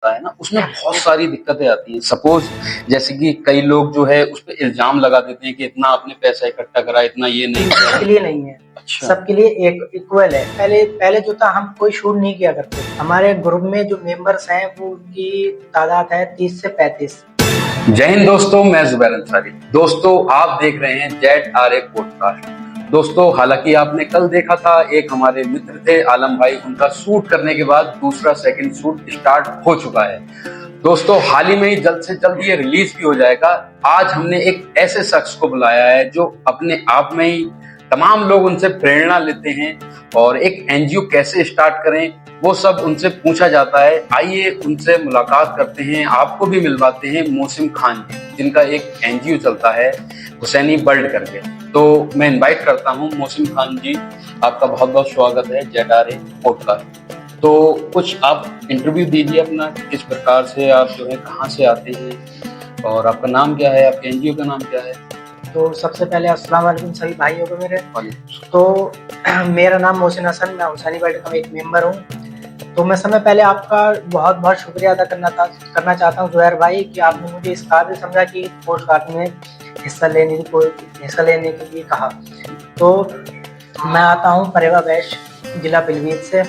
है ना, उसमें बहुत सारी दिक्कतें आती हैं। सपोज जैसे कि कई लोग जो है उस पे इल्जाम लगा देते हैं कि इतना आपने पैसा इकट्ठा करा, इतना ये नहीं किया। सबके लिए नहीं है। अच्छा। सबके लिए एक इक्वल है। पहले पहले जो था, हम कोई शूट नहीं किया करते। हमारे ग्रुप में जो मेंबर्स हैं वो उनकी तादाद है 30 से 35। जय हिंद दोस्तों, मैं जुबैर अंसारी। दोस्तों, आप देख रहे हैं ZRA पॉडकास्ट। दोस्तों, हालांकि आपने कल देखा था, एक हमारे मित्र थे आलम भाई, उनका शूट करने के बाद दूसरा सेकंड शूट स्टार्ट हो चुका है। दोस्तों, हाल ही में ही जल्द से जल्द ये रिलीज भी हो जाएगा। आज हमने एक ऐसे शख्स को बुलाया है जो अपने आप में ही तमाम लोग उनसे प्रेरणा लेते हैं और एक एनजीओ कैसे स्टार्ट करें वो सब उनसे पूछा जाता है। आइए उनसे मुलाकात करते हैं, आपको भी मिलवाते हैं मोहसिन खान जी, जिनका एक एनजीओ चलता है हुसैनी वर्ल्ड करके। तो मैं इनवाइट करता हूं मोहसिन खान जी, आपका बहुत बहुत स्वागत है ZRA पॉडकास्ट। तो कुछ आप इंटरव्यू दीजिए अपना, किस प्रकार से आप जो है कहाँ से आते हैं और आपका नाम क्या है, आपके एनजीओ का नाम क्या है? तो सबसे पहले अस्सलाम वालेकुम सभी भाइयों को मेरे। तो मेरा नाम मोहसिन हसन, मैं हुसैनी वर्ल्ड का एक मेंबर हूँ। तो मैं समय पहले आपका बहुत बहुत शुक्रिया अदा करना चाहता हूँ जुबैर भाई, कि आपने मुझे इस काबिल समझा कि पॉडकास्ट में हिस्सा लेने के लिए कहा। तो मैं आता हूँ परेवा बैश, जिला पीलीभीत से,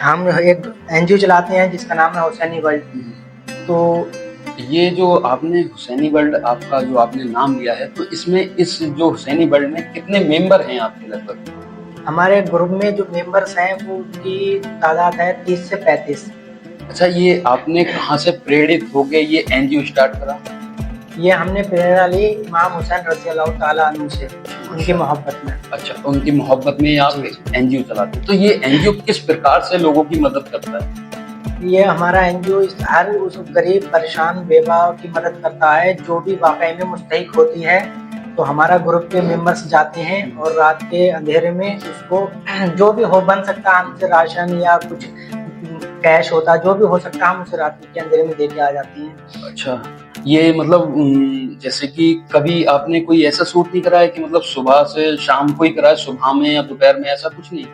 हम एक एनजीओ चलाते हैं जिसका नाम है हुसैनी वर्ल्ड। तो ये जो आपने हुसैनी वर्ल्ड आपका जो आपने नाम लिया है, तो इसमें इस जो हुसैनी वर्ल्ड में कितने मेंबर हैं आपके लगभग? हमारे ग्रुप में जो मेंबर्स हैं वो उनकी तादाद है 30 से 35। अच्छा, ये आपने कहाँ से प्रेरित हो गए ये एनजीओ स्टार्ट करा? ये हमने प्रेरणा ली इमाम हुसैन रज़ियल्लाहु ताला अन्हु से, उनकी मोहब्बत में। अच्छा, उनकी मोहब्बत में आप एनजीओ चलाते हैं। तो ये एनजीओ किस प्रकार से लोगों की मदद करता है? ये हमारा एनजीओ हर उस गरीब परेशान बेवा की मदद करता है जो भी वाकई में मुस्तहिक होती है। तो हमारा ग्रुप के मेंबर्स जाते हैं और रात के अंधेरे में उसको जो भी हो बन सकता है, हमसे राशन या कुछ कैश होता, जो भी हो सकता है, हम उसे रात के अंधेरे में देके आ जाती हैं। अच्छा, ये मतलब जैसे कि कभी आपने कोई ऐसा शूट नहीं कराया कि मतलब सुबह से शाम को ही कराया, सुबह में या दोपहर में, ऐसा कुछ नहीं?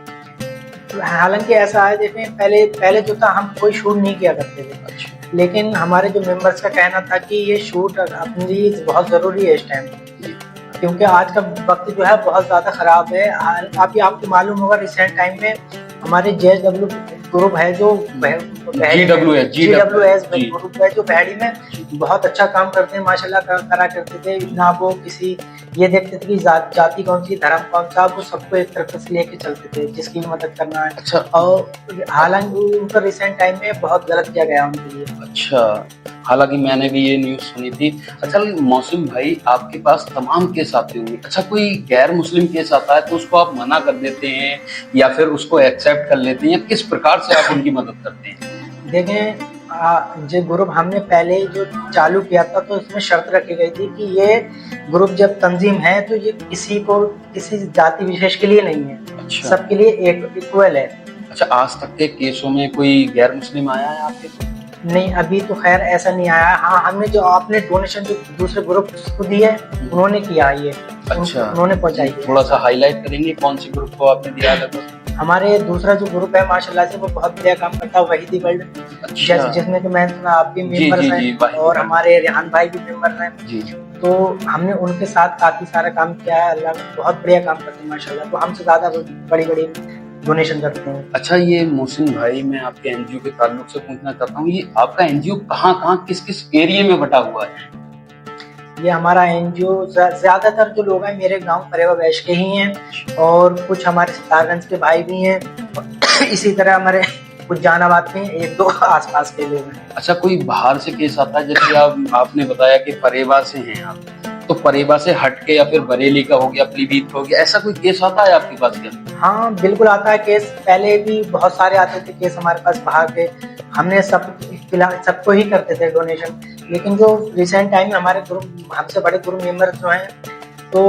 हालांकि ऐसा है, देखें पहले पहले जो था, हम कोई शूट नहीं किया करते थे। अच्छा। लेकिन हमारे जो मेंबर्स का कहना था कि ये शूट अपने लिए बहुत ज़रूरी है इस टाइम, क्योंकि आज का वक्त जो है बहुत ज़्यादा ख़राब है। अभी आपको मालूम होगा, रिसेंट टाइम में हमारे JW ग्रुप है जो GWS ग्रुप है जो बहड़ी में बहुत अच्छा काम करते हैं, माशाल्लाह करा करते थे ना। वो किसी ये देखते थे कि जाति कौन सी, धर्म कौन सा, वो सबको एक तरफ से लेके चलते थे जिसकी भी मदद करना है। अच्छा। और हालांकि उनका रिसेंट टाइम में बहुत गलत किया गया उनके लिए। अच्छा, हालांकि मैंने भी ये न्यूज़ सुनी थी। अच्छा मौसम भाई, आपके पास तमाम केस आते होंगे। अच्छा, कोई गैर मुस्लिम केस आता है तो उसको आप मना कर देते हैं या फिर उसको एक्सेप्ट कर लेते हैं, या किस प्रकार से आप उनकी मदद करते हैं? देखें, जो ग्रुप हमने पहले जो चालू किया था तो इसमें शर्त रखी गई थी कि ये ग्रुप जब तंजीम है तो ये किसी जाति विशेष के लिए नहीं है। अच्छा। सबके लिए एक इक्वल है। अच्छा, आज तक के केसों में कोई गैर मुस्लिम आया है आपके? नहीं, अभी तो खैर ऐसा नहीं आया। हाँ, हमने जो आपने डोनेशन जो दूसरे ग्रुप को दी है उन्होंने किया ये। अच्छा, उन्होंने पहुंचाई। थोड़ा सा हाईलाइट करेंगे कौन सी ग्रुप को आपने दिया है? हमारे दूसरा जो ग्रुप है माशाल्लाह से वो बहुत बढ़िया काम करता है, वहीदी वर्ल्ड। अच्छा। जिसमें कि मैं आप भी मेंबर हैं और हमारे रेहान भाई भी मेंबर हैं। तो हमने उनके साथ काफी सारा काम किया है। अल्लाह बहुत बढ़िया काम करते हैं माशाल्लाह। तो हमसे ज्यादा बड़ी बड़ी डोनेशन करते हैं। अच्छा, ये मोहसिन भाई, मैं आपके एनजीओ के ताल्लुक से पूछना चाहता हूँ, ये आपका एनजीओ कहाँ किस किस एरिया में बटा हुआ है? ये हमारा एनजीओ ज्यादातर जो लोग हैं मेरे गांव परेवा बैश के ही हैं और कुछ हमारे सितारगंज के भाई भी हैं। इसी तरह हमारे कुछ जहानाबाद के एक दो आसपास के लोग हैं। अच्छा, कोई बाहर से केस आता है? जैसे आपने बताया कि परेवा से हैं आप, तो परेवा से हट के या फिर बरेली का हो गया, पीलीभीत हो गया, ऐसा कोई केस आता है आपके पास क्या? हाँ बिल्कुल आता है केस। पहले भी बहुत सारे आते थे केस हमारे पास बाहर के। हमने सबको ही करते थे डोनेशन। लेकिन जो रिसेंट टाइम में हमारे ग्रुप, हमसे बड़े ग्रुप मेंबर जो हैं, तो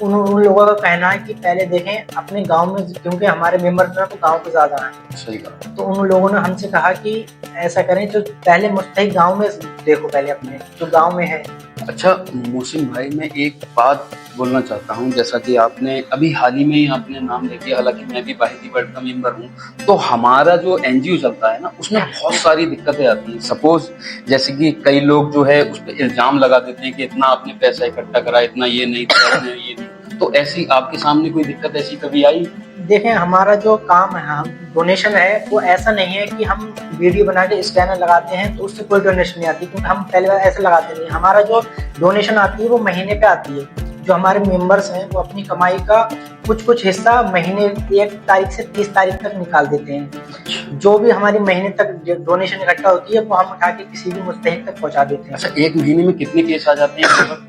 उन लोगों का कहना है कि पहले देखें अपने गांव में, क्योंकि हमारे मेंबर जो है तो गांव के ज्यादा हैं। सही बात। तो उन लोगों ने हमसे कहा कि ऐसा करें तो पहले मुस्तहिक गांव में देखो, पहले अपने जो गांव में है। अच्छा मोहसिन भाई, मैं एक बात बोलना चाहता हूँ, जैसा कि आपने अभी हाल ही में ही आपने नाम ले दिया, हालांकि मैं भी बाहिदी वर्ल्ड का मेंबर हूँ, तो हमारा जो एनजीओ चलता है ना, उसमें बहुत सारी दिक्कतें आती हैं। सपोज जैसे कि कई लोग जो है उस पर इल्जाम लगा देते हैं कि इतना आपने पैसा इकट्ठा करा, इतना ये नहीं दिया, इतना ये नहीं। तो ऐसी आपके सामने कोई दिक्कत ऐसी कभी आई? देखें, हमारा जो काम है, हम डोनेशन है, वो ऐसा नहीं है कि हम वीडियो बना के स्कैनर लगाते हैं तो उससे कोई डोनेशन नहीं आती, क्योंकि हम पहले ऐसे लगाते नहीं। हमारा जो डोनेशन आती है वो महीने पे आती है। जो हमारे मेंबर्स हैं वो अपनी कमाई का कुछ हिस्सा महीने 1 तारीख से 30 तारीख तक निकाल देते हैं। जो भी हमारी महीने तक डोनेशन इकट्ठा होती है वो हम उठा के किसी भी मुस्तहिक तक पहुंचा देते हैं। अच्छा, एक महीने में कितने केस आ जाते हैं?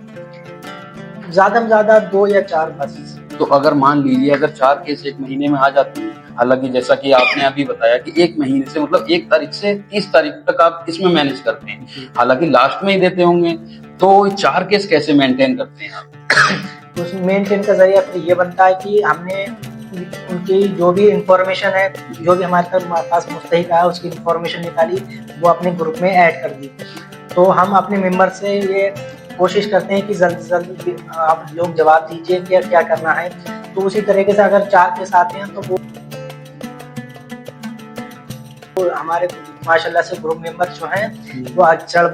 ज्यादा में ज्यादा 2 या 4 बस। तो अगर मान लीजिए अगर 4 केस एक महीने में आ जाते हैं, हालांकि जैसा कि आपने अभी बताया कि एक महीने से मतलब 1 तारीख से 30 तारीख तक आप इसमें मैनेज करते हैं, हालांकि लास्ट में ही देते होंगे, तो 4 केस कैसे मेंटेन करते हैं आप? तो उस मेंटेन का जरिया फिर ये बनता है कि हमने उनकी जो भी इंफॉर्मेशन है, जो भी हमारे पास मुस्तहिक आया, उसकी इंफॉर्मेशन निकाली, वो अपने ग्रुप में ऐड कर दी। तो हम अपने मेंबर से ये कोशिश करते हैं कि जल्दी से जल्दी आप लोग जवाब दीजिए कि क्या करना है। तो उसी तरीके से अगर 4 केस आते हैं तो वो हमारे माशाल्लाह से ग्रुप मेंबर जो हैं वो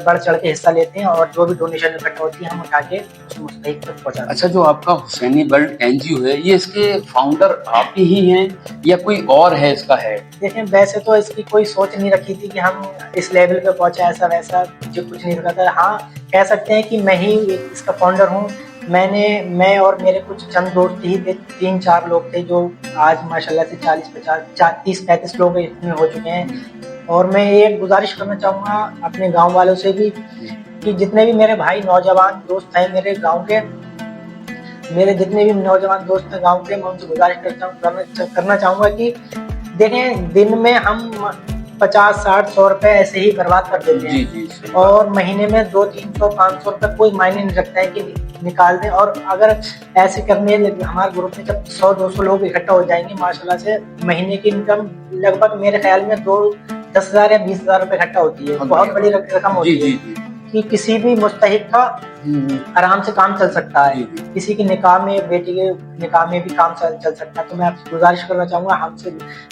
बढ़ चढ़ के हिस्सा लेते हैं, और जो भी डोनेशन इकट्ठा होती है हम उठा के उस मुस्तहिक तक पहुंचाते हैं। अच्छा, जो आपका हुसैनी वर्ल्ड एनजीओ है, ये इसके फाउंडर आप ही हैं या कोई और है इसका हेड? देखें, वैसे तो इसकी कोई सोच नहीं रखी थी कि हम इस लेवल पे पहुंचे, ऐसा वैसा जो कुछ नहीं रखा था। हाँ, कह सकते हैं कि मैं ही इसका फाउंडर हूँ। मैं और मेरे कुछ चंद दोस्त ही थे, 3-4 लोग थे, जो आज माशाल्लाह से 30-35 लोग इसमें हो चुके हैं। और मैं एक गुजारिश करना चाहूँगा अपने गांव वालों से भी कि जितने भी मेरे भाई नौजवान दोस्त हैं मेरे गांव के, मेरे जितने भी नौजवान दोस्त हैं गांव के, मैं उनसे गुजारिश करना चाहूँगा कि देखें, दिन में हम 50, 60, 100 रुपए ऐसे ही बर्बाद कर देते हैं। जी, और महीने में 200, 300, 500 रुपए कोई मायने नहीं रखता है कि निकाल दें। और अगर ऐसे करने हमारे ग्रुप में जब 100-200 लोग इकट्ठा हो जाएंगे, माशाल्लाह से महीने की इनकम लगभग मेरे ख्याल में 10,000 या 20,000 रुपए इकट्ठा होती है। बहुत बड़ी रकम होती है कि किसी भी मुस्तहिक का आराम से काम चल सकता है। किसी की निकाह में, बेटी के निकाह में भी काम चल सकता है। तो मैं आपसे गुजारिश करना चाहूंगा, हमसे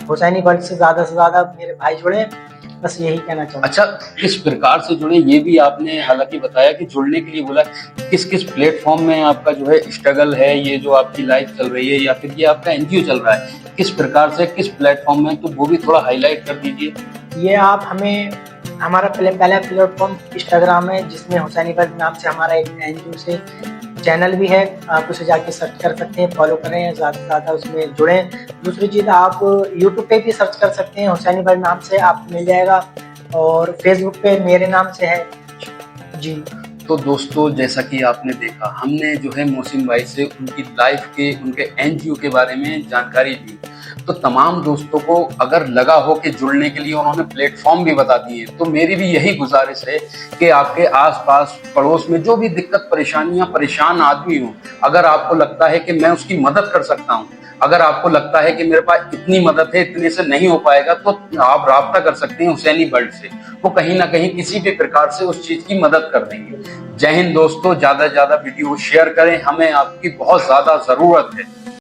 हुसैनी वर्ल्ड से ज्यादा मेरे भाई जुड़े, बस यही कहना चाहूंगा। अच्छा, किस प्रकार से जुड़े ये भी आपने हालांकि बताया कि जुड़ने के लिए बोला, किस किस प्लेटफॉर्म में आपका जो है स्ट्रगल है, ये जो आपकी लाइफ चल रही है या फिर ये आपका एनजीओ चल रहा है, किस प्रकार से, किस प्लेटफॉर्म में, तो वो भी थोड़ा हाईलाइट कर दीजिए। ये आप हमारा पहला प्लेटफॉर्म इंस्टाग्राम है, जिसमें हुसैनी वर्ल्ड नाम से हमारा एक एनजीओ से चैनल भी है, आप उसे जाके सर्च कर सकते हैं, फॉलो करें, ज़्यादा से ज़्यादा उसमें जुड़ें। दूसरी चीज़, आप यूट्यूब पे भी सर्च कर सकते हैं, हुसैनी वर्ल्ड नाम से आपको मिल जाएगा, और फेसबुक पे मेरे नाम से है जी। तो दोस्तों, जैसा कि आपने देखा, हमने जो है मोहसिन भाई से उनकी लाइफ के, उनके एनजीओ के बारे में जानकारी दी। तो तमाम दोस्तों को अगर लगा हो कि जुड़ने के लिए उन्होंने प्लेटफॉर्म भी बता दिए, तो मेरी भी यही गुजारिश है कि आपके आसपास पड़ोस में जो भी दिक्कत परेशानियां, परेशान आदमी हो, अगर आपको लगता है कि मैं उसकी मदद कर सकता हूं, अगर आपको लगता है कि मेरे पास इतनी मदद है, इतने से नहीं हो पाएगा, तो आप राब्ता कर सकते हैं हुसैनी वर्ल्ड से। वो कहीं ना कहीं किसी भी प्रकार से उस चीज की मदद कर देंगे। जय हिंद दोस्तों, ज्यादा से ज्यादा वीडियो शेयर करें, हमें आपकी बहुत ज्यादा जरूरत है।